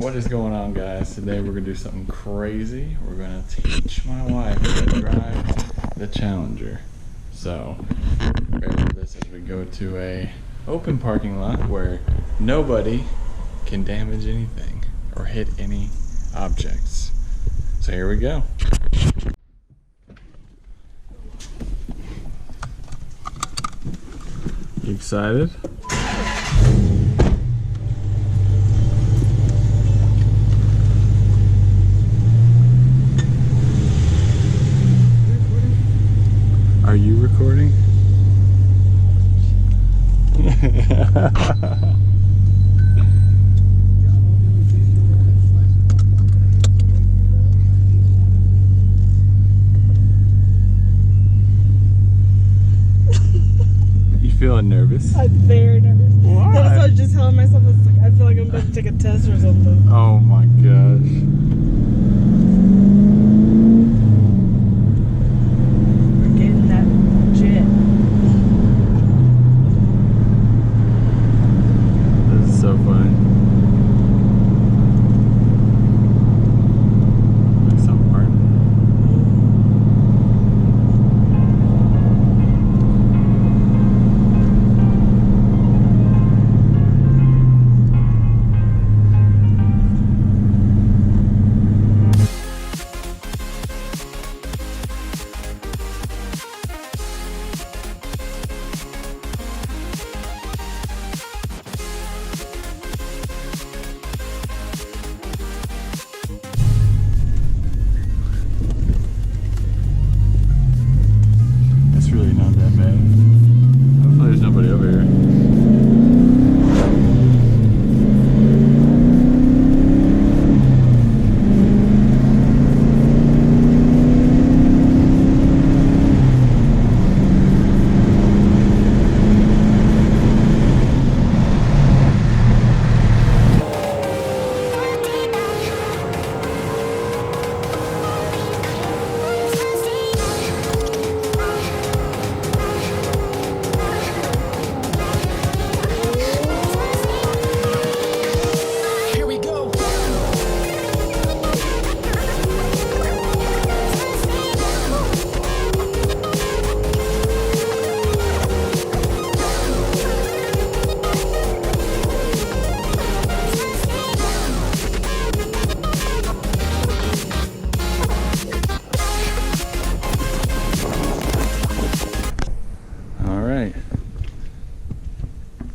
What is going on, guys? Today we're gonna do something crazy. We're gonna teach my wife how to drive the Challenger. So, bear with us as we go to a open parking lot where nobody can damage anything or hit any objects. So here we go. You excited? Are you recording? You feeling nervous? I'm very nervous. Why? That's what I was just telling myself. I feel like I'm about to take a test or something. Oh my gosh. So funny. Like some part. Really not that bad. Hopefully there's nobody over here.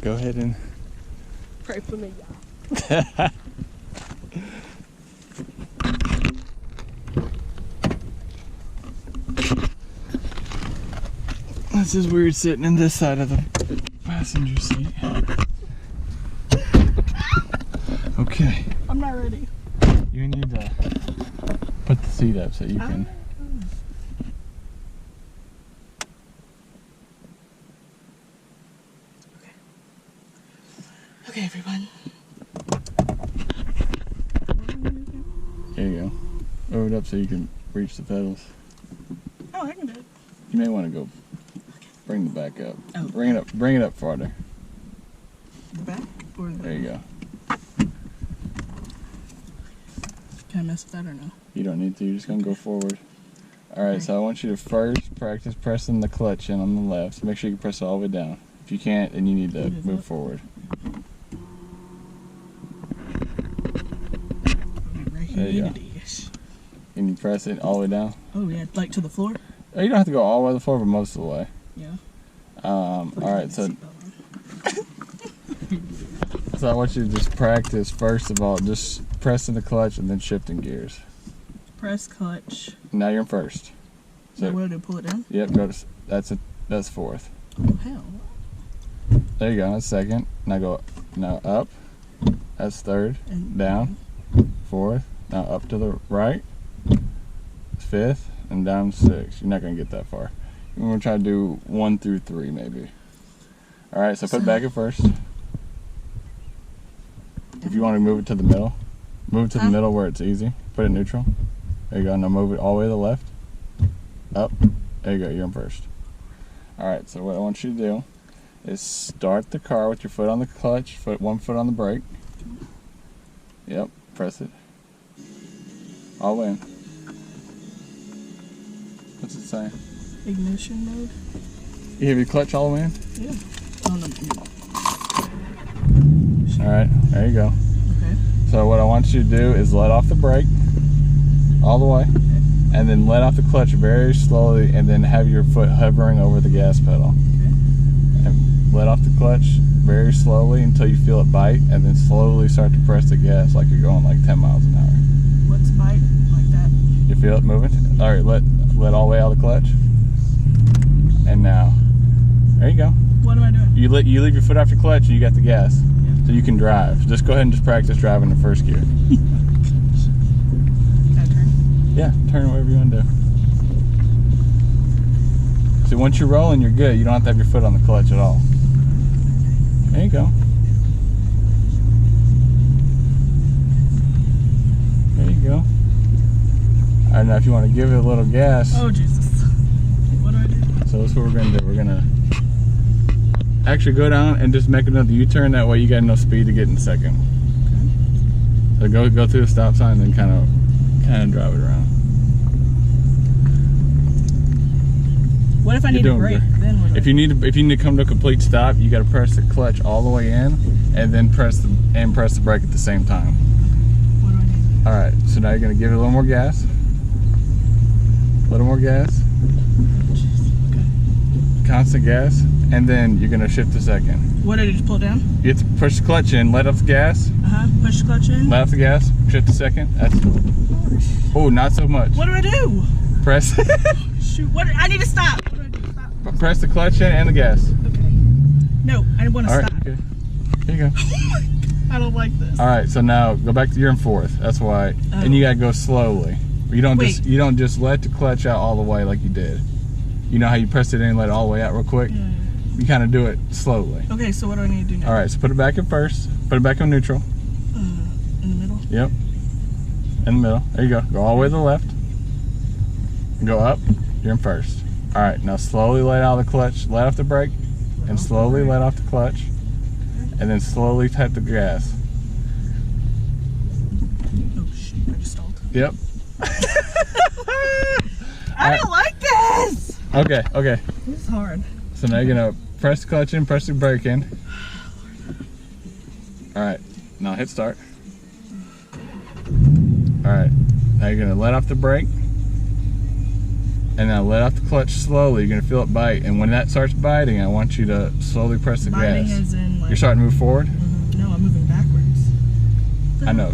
Go ahead and Pray for me, y'all. This is weird sitting in this side of the passenger seat. Okay. I'm not ready. You need to put the seat up so you can. Okay, everyone. There you go. Move it up so you can reach the pedals. Oh, I can do it. You may want to go bring the back up. Oh. Bring it up farther. The back or the... There you go. Can I mess with that or no? You don't need to, you're just gonna go forward. Alright, Okay. so I want you to first practice pressing the clutch in on the left. So make sure you can press it all the way down. If you can't, then you need to move forward. Right here. There you go. Can you press it all the way down? Oh, yeah, like to the floor? You don't have to go all the way to the floor, but most of the way. Yeah. Alright, so I want you to just practice, first of all, just pressing the clutch and then shifting gears. Press clutch. Now you're in first. So what do I do? Pull it down? Yep, that's fourth. Oh, hell. There you go, that's second. Now up. That's third. And Down. Fourth. Now up to the right. Fifth. And down 6. You're not going to get that far. We're going to try to do 1 through 3 maybe. Alright, so put it back at first. If you want to move it to the middle, move it to the middle where it's easy. Put it neutral. There you go. Now move it all the way to the left. Up. There you go. You're in first. Alright, so what I want you to do is start the car with your foot on the clutch, one foot on the brake. Yep. press it. All the way in. What's it say? Ignition mode. You have your clutch all the way in? Yeah. Oh no. Alright, there you go. Okay. So what I want you to do is let off the brake all the way, and then let off the clutch very slowly, and then have your foot hovering over the gas pedal. Okay. And let off the clutch very slowly until you feel it bite, and then slowly start to press the gas like you're going like 10 miles an hour. What's bite like that? You feel it moving? Alright, let all the way out of the clutch. And now, there you go. What am I doing? You leave your foot off your clutch and you got the gas. Yeah. So you can drive. Just go ahead and just practice driving the first gear. Can I turn? Yeah, turn whatever you want to do. So once you're rolling, you're good. You don't have to have your foot on the clutch at all. There you go. There you go. Alright, now if you want to give it a little gas. Oh Jesus. What do I do? So that's what we're going to do. We're going to actually go down and just make another U-turn. That way you got enough speed to get in second. Okay. So go through the stop sign and then kind of drive it around. What if I need to brake? Then what? If you need to come to a complete stop, you got to press the clutch all the way in, and then press the brake at the same time. What do I need? All right. So now you're going to give it a little more gas. A little more gas. Okay. Constant gas, and then you're going to shift to second. What did I just pull down? You have to push the clutch in, let off the gas. Push the clutch in. Let off the gas, shift to second. That's. Oh, not so much. What do I do? Press. Shoot. What? I need to stop. What do I do? Stop. Press the clutch in and the gas. Okay. No, I want to All right. stop. Okay. Here you go. I don't like this. All right. So now go back to you're in fourth. That's why. Oh. And you gotta go slowly. You don't Wait. you don't just let the clutch out all the way like you did. You know how you pressed it in and let it all the way out real quick? Yeah. You kind of do it slowly. Okay, so what do I need to do now? All right. So put it back in first. Put it back in neutral. In the middle? Yep. In the middle. There you go. Go all the way to the left. Go up. You're in first. All right. Now slowly let out the clutch. Let off the brake. And slowly let off the clutch. And then slowly tap the gas. Oh shoot, I just stalled. Yep. I don't like this! Okay. Okay. This is hard. So now you're gonna press the clutch in, press the brake in. All right. Now hit start. All right. Now you're gonna let off the brake. And now let off the clutch slowly. You're gonna feel it bite, and when that starts biting, I want you to slowly press the Biting gas. as in like... You're starting to move forward. No, I'm moving backwards. I know,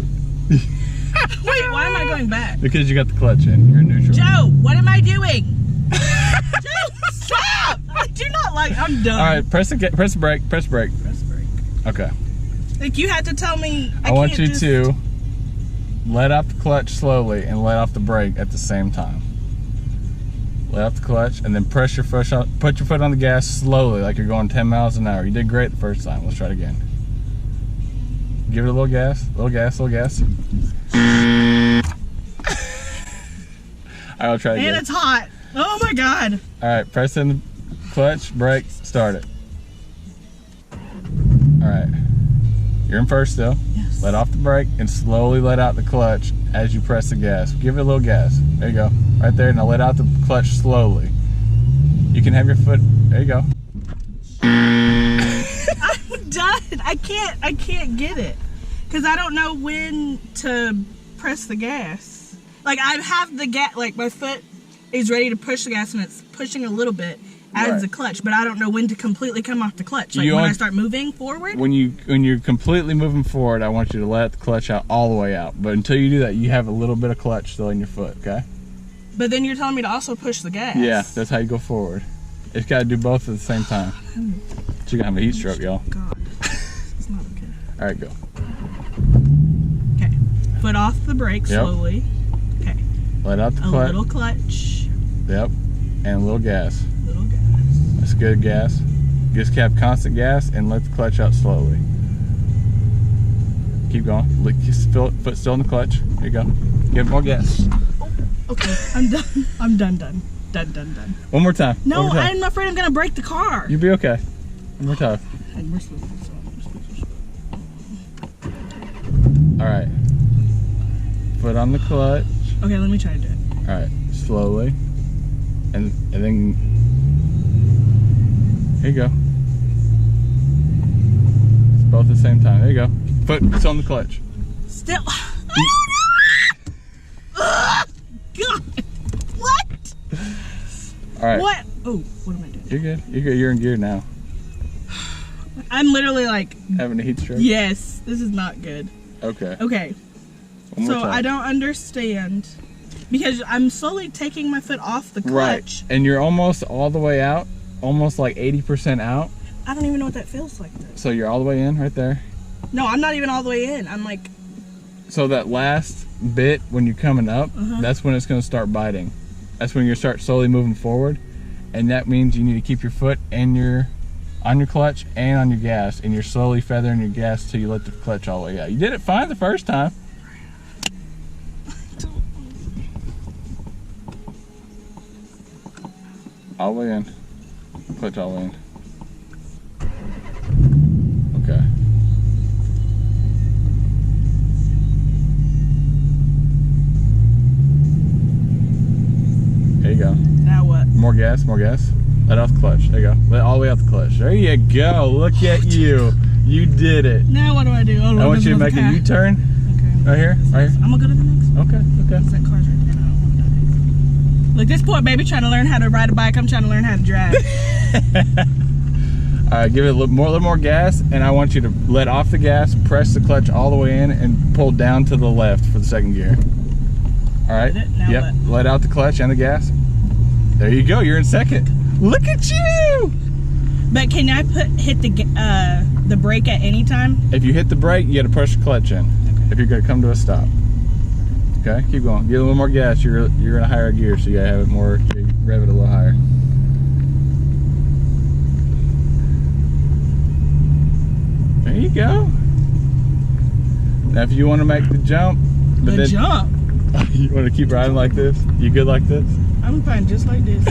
Wait, why am I going back? because you got the clutch in. You're in neutral. Joe, what am I doing? Joe, stop! I do not like. I'm done. All right, press the brake. Press brake. Press brake. Okay. Like you had to tell me. I want can't you just... to let off the clutch slowly and let off the brake at the same time. Let off the clutch and then press your foot on, put your foot on the gas slowly, like you're going 10 miles an hour. You did great the first time. Let's try it again. Give it a little gas, little gas, little gas. I'll try it again. And it's hot. Oh my god. All right, press in the clutch, brake, start it. All right, you're in first still. Yes. Let off the brake and slowly let out the clutch as you press the gas. Give it a little gas. There you go. Right there. Now let out the clutch slowly. You can have your foot. There you go. I'm done. I can't get it. Because I don't know when to press the gas. Like I have the gas, like my foot is ready to push the gas and it's pushing a little bit as Right. the clutch, but I don't know when to completely come off the clutch. Like You when want- I start moving forward? When you're completely moving forward, I want you to let the clutch out all the way out. But until you do that, you have a little bit of clutch still in your foot, okay? But then you're telling me to also push the gas. Yeah, that's how you go forward. It's got to do both at the same time. So you're going to have a heat stroke, y'all. God. It's not okay. All right, go. Okay. Foot off the brake Yep. slowly. Okay. Let out the A clutch. little clutch. Yep. And a little gas. Little gas. That's good gas. Just have constant gas and let the clutch out slowly. Keep going. Foot still in the clutch. There you go. Give it more gas. Okay. I'm done. I'm done. Done. One more time. No, One more time. I'm afraid I'm gonna break the car. You'll be okay. One more time. And we're supposed to All right. foot on the clutch. Okay, let me try to do it. All right, slowly, and then here you go. It's both at the same time. There you go. Foot's on the clutch. Still. God. What? All right. What? Oh, what am I doing? You're good. You're good. You're in gear now. I'm literally like, Having a heat stroke? yes, this is not good. Okay. Okay. One more So time. I don't understand because I'm slowly taking my foot off the clutch. Right. And you're almost all the way out, almost like 80% out. I don't even know what that feels like though. So you're all the way in right there. No, I'm not even all the way in. I'm like, So that last bit when you're coming up, that's when it's going to start biting. That's when you start slowly moving forward. And that means you need to keep your foot and on your clutch and on your gas, and you're slowly feathering your gas till you let the clutch all the way out. You did it fine the first time. All the way in. Clutch all the way in. Okay. There you go. now what? More gas, more gas. Let off the clutch. There you go. Let all the way out the clutch. There you go. Look at you. You did it. Now what do I do? Oh, I want you to make a U-turn. Okay. Right here. Right here. I'm gonna go to the next one. Okay. Okay. That car's right there. I don't want to die. Look, this poor baby trying to learn how to ride a bike. I'm trying to learn how to drive. All right. Give it a little more gas, and I want you to let off the gas, press the clutch all the way in, and pull down to the left for the second gear. All right. Did it? Now Yep. what? Let out the clutch and the gas. There you go. You're in second. Look at you. But can I hit the brake at any time? If you hit the brake, you got to push the clutch in. Okay. If you're going to come to a stop. Okay, keep going. Get a little more gas. You're in a higher gear, so you got to have it more. You rev it a little higher. There you go. Now, if you want to make the jump, The jump. you want to keep riding like this. You good like this? I'm fine just like this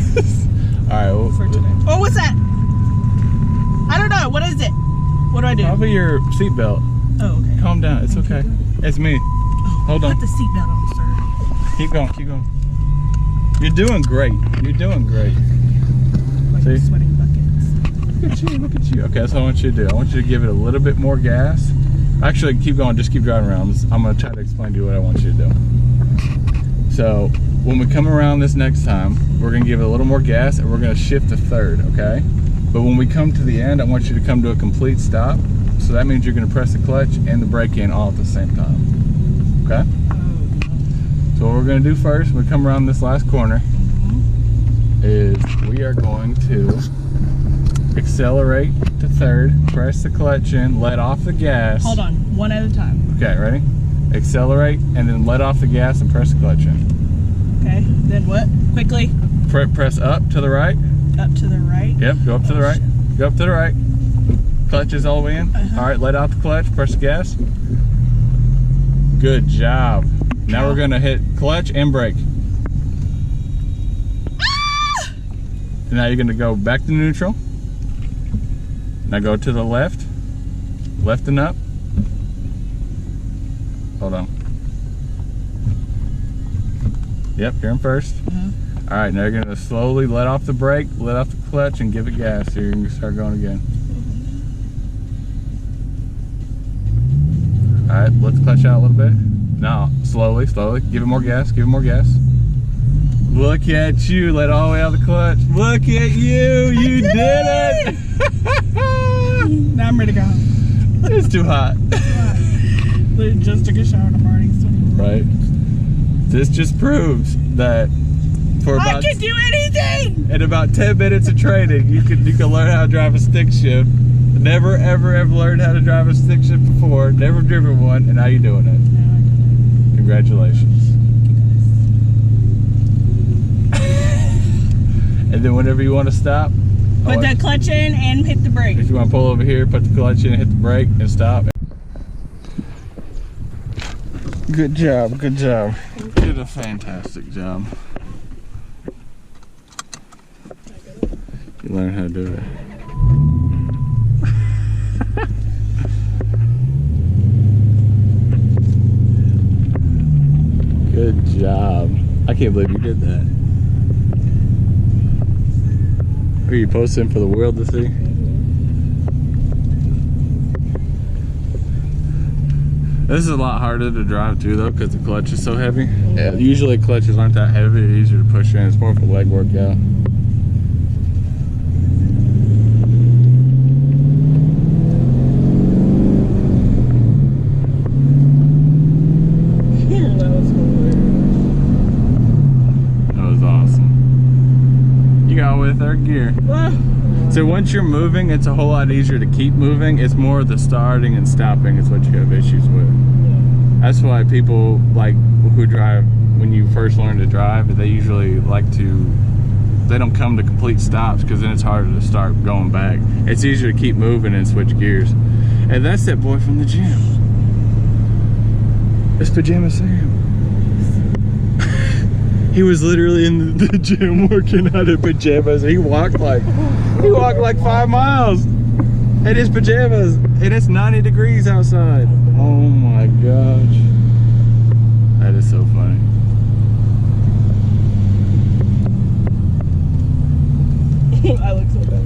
All right. Well, for today. Oh, what's that? I don't know. What is it? What do I do? probably your seatbelt. Oh, okay. Calm down. It's okay. It's me. Hold on. Put the seatbelt on, sir. Keep going. Keep going. You're doing great. You're doing great. Like See? sweating buckets. Look at you, look at you. Okay, that's what I want you to do. I want you to give it a little bit more gas. Actually, keep going, just keep driving around. I'm gonna try to explain to you what I want you to do. So, when we come around this next time, we're gonna give it a little more gas and we're gonna shift to third, okay? But when we come to the end, I want you to come to a complete stop. So that means you're gonna press the clutch and the brake in all at the same time, okay? So what we're gonna do first, when we come around this last corner, is we are going to accelerate to third, press the clutch in, let off the gas. Hold on, one at a time. Okay, ready? Accelerate and then let off the gas and press the clutch in. Okay, then what? Quickly, Press up to the right. up to the right. Yep, go up to the right. shit. Go up to the right. Clutch is all the way in. All right, let out the clutch, press the gas. Good job. Now we're gonna hit clutch and brake. Now you're gonna go back to neutral. Now go to the left. Left and up. Hold on. Yep, you're in first. All right, now you're gonna slowly let off the brake, let off the clutch, and give it gas. So you're gonna start going again. All right, let the clutch out a little bit. Now, slowly, slowly, give it more gas, give it more gas. Look at you, let all the way out the clutch. Look at you, you did it! Now I'm ready to go home. It's too hot. Literally just took a shower and I'm already sweating. Right? This just proves that for I about can do anything! in about 10 minutes of training, you can learn how to drive a stick shift. Never ever learned how to drive a stick shift before, never driven one, and now you're doing it. Congratulations. And then whenever you want to stop, Put the clutch in and hit the brake. if you want to pull over here, put the clutch in, hit the brake, and stop. Good job, good job. You did a fantastic job. You learned how to do it. Good job. I can't believe you did that. Are you posting for the world to see? This is a lot harder to drive too though because the clutch is so heavy. Yeah, usually clutches aren't that heavy, they're easier to push in. It's more for leg workout. That was awesome. You got with third gear. So once you're moving, it's a whole lot easier to keep moving. It's more the starting and stopping is what you have issues with. That's why people like who drive, when you first learn to drive, they usually like to, they don't come to complete stops because then it's harder to start going back. It's easier to keep moving and switch gears. And that's that boy from the gym. It's Pajama Sam. He was literally in the gym working out in pajamas. He walked like 5 miles in his pajamas, and it's 90 degrees outside. Oh my gosh. That is so funny. I look so bad.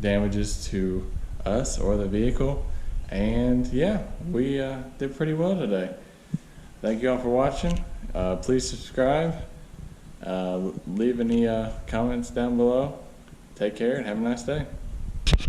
Damages to us or the vehicle, and yeah, we did pretty well today. Thank you all for watching. Please subscribe, leave any comments down below. Take care and have a nice day.